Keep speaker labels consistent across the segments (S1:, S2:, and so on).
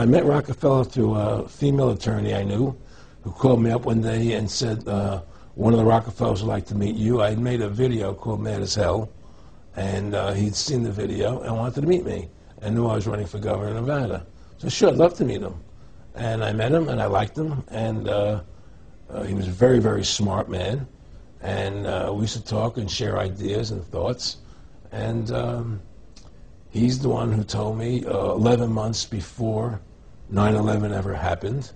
S1: met Rockefeller through a female attorney I knew who called me up one day and said, one of the Rockefellers would like to meet you. I had made a video called Mad as Hell, and he'd seen the video and wanted to meet me and knew I was running for governor of Nevada. So sure, I'd love to meet him. And I met him, and I liked him, and he was a very, very smart man. And we used to talk and share ideas and thoughts. And he's the one who told me 11 months before 9/11 ever happened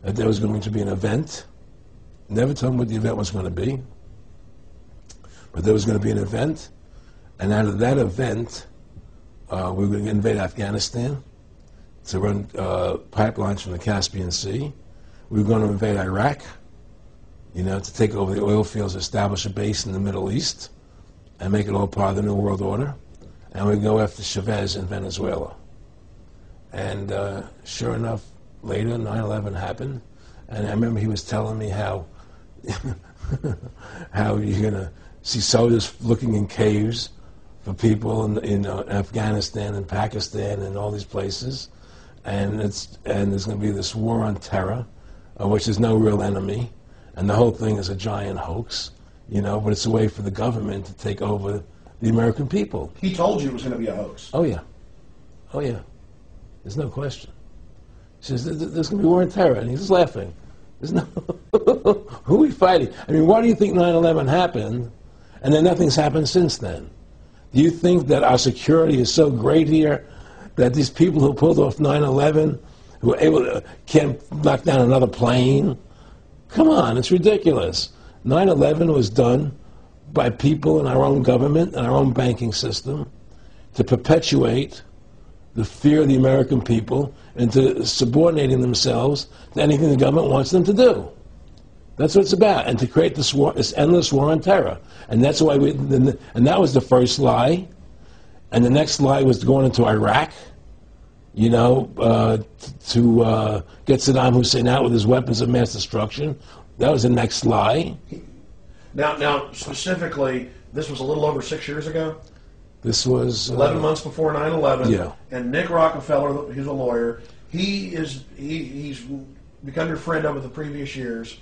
S1: that there was going to be an event. Never told me what the event was going to be, but there was going to be an event. And out of that event, we were going to invade Afghanistan to run pipelines from the Caspian Sea. We were going to invade Iraq, you know, to take over the oil fields, establish a base in the Middle East, and make it all part of the New World Order. And we'd go after Chavez in Venezuela. And sure enough, later, 9/11 happened. And I remember he was telling me how how you're going to see soldiers looking in caves for people in Afghanistan and Pakistan and all these places. And there's going to be this war on terror, which is no real enemy, and the whole thing is a giant hoax, you know. But it's a way for the government to take over the American people.
S2: He told you it was going to be a hoax.
S1: Oh yeah, oh yeah. There's no question. He says there's going to be war on terror, and he's laughing. There's no who are we fighting? I mean, why do you think 9/11 happened, and then nothing's happened since then? Do you think that our security is so great here that these people who pulled off 9/11, who were able to, can't knock down another plane? Come on, it's ridiculous. 9/11 was done by people in our own government and our own banking system to perpetuate the fear of the American people into subordinating themselves to anything the government wants them to do. That's what it's about, and to create this war, this endless war on terror. And that's why and that was the first lie. And the next lie was going into Iraq, you know, to get Saddam Hussein out with his weapons of mass destruction. That was the next lie.
S2: Now, specifically, this was a little over 6 years ago?
S1: This was
S2: 11 months before 9/11.
S1: Yeah.
S2: And Nick Rockefeller, he's a lawyer. He's become your friend over the previous years,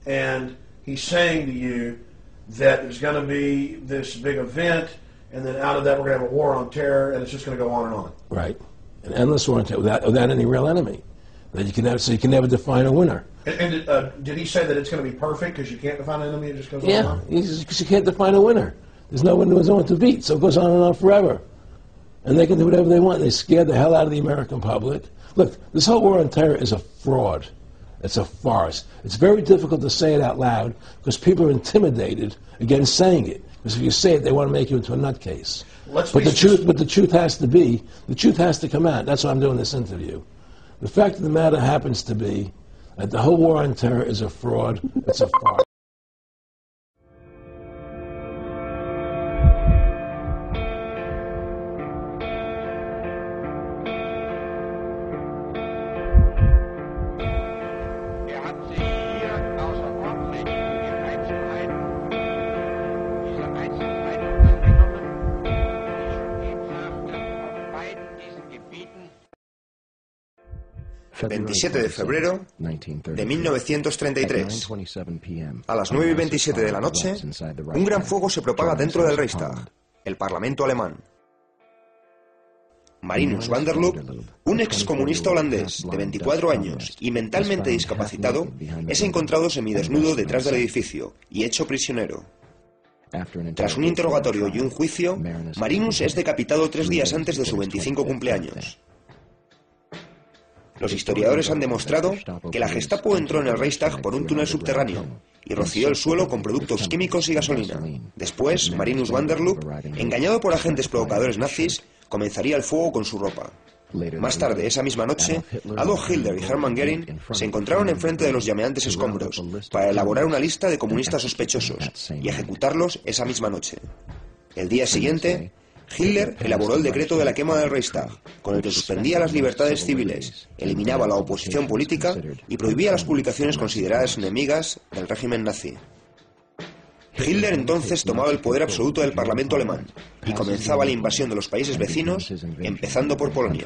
S2: and he's saying to you that there's going to be this big event, and then out of that we're going to have a war on terror, and it's just going to go on and on.
S1: Right, an endless war on terror without any real enemy. That you can never, so you can never define a winner.
S2: And did he say that it's going to be perfect because you can't define an enemy? It just goes on
S1: yeah,
S2: and on?
S1: because you can't define a winner. There's no one to beat, so it goes on and on forever. And they can do whatever they want. They scare the hell out of the American public. Look, this whole war on terror is a fraud. It's a farce. It's very difficult to say it out loud because people are intimidated against saying it. Because if you say it, they want to make you into a nutcase. But the truth has to come out. That's why I'm doing this interview. The fact of the matter happens to be that the whole war on terror is a fraud. It's a farce.
S3: El 27 de febrero de 1933, a las 9:27 de la noche, un gran fuego se propaga dentro del Reichstag, el Parlamento alemán. Marinus van der Lubbe, un excomunista holandés de 24 años y mentalmente discapacitado, es encontrado semidesnudo detrás del edificio y hecho prisionero. Tras un interrogatorio y un juicio, Marinus es decapitado 3 días antes de su 25 cumpleaños. Los historiadores han demostrado que la Gestapo entró en el Reichstag por un túnel subterráneo y roció el suelo con productos químicos y gasolina. Después, Marinus van der Lubbe, engañado por agentes provocadores nazis, comenzaría el fuego con su ropa. Más tarde, esa misma noche, Adolf Hitler y Hermann Göring se encontraron enfrente de los llameantes escombros para elaborar una lista de comunistas sospechosos y ejecutarlos esa misma noche. El día siguiente, Hitler elaboró el decreto de la quema del Reichstag, con el que suspendía las libertades civiles, eliminaba la oposición política y prohibía las publicaciones consideradas enemigas del régimen nazi. Hitler entonces tomaba el poder absoluto del Parlamento alemán y comenzaba la invasión de los países vecinos, empezando por Polonia.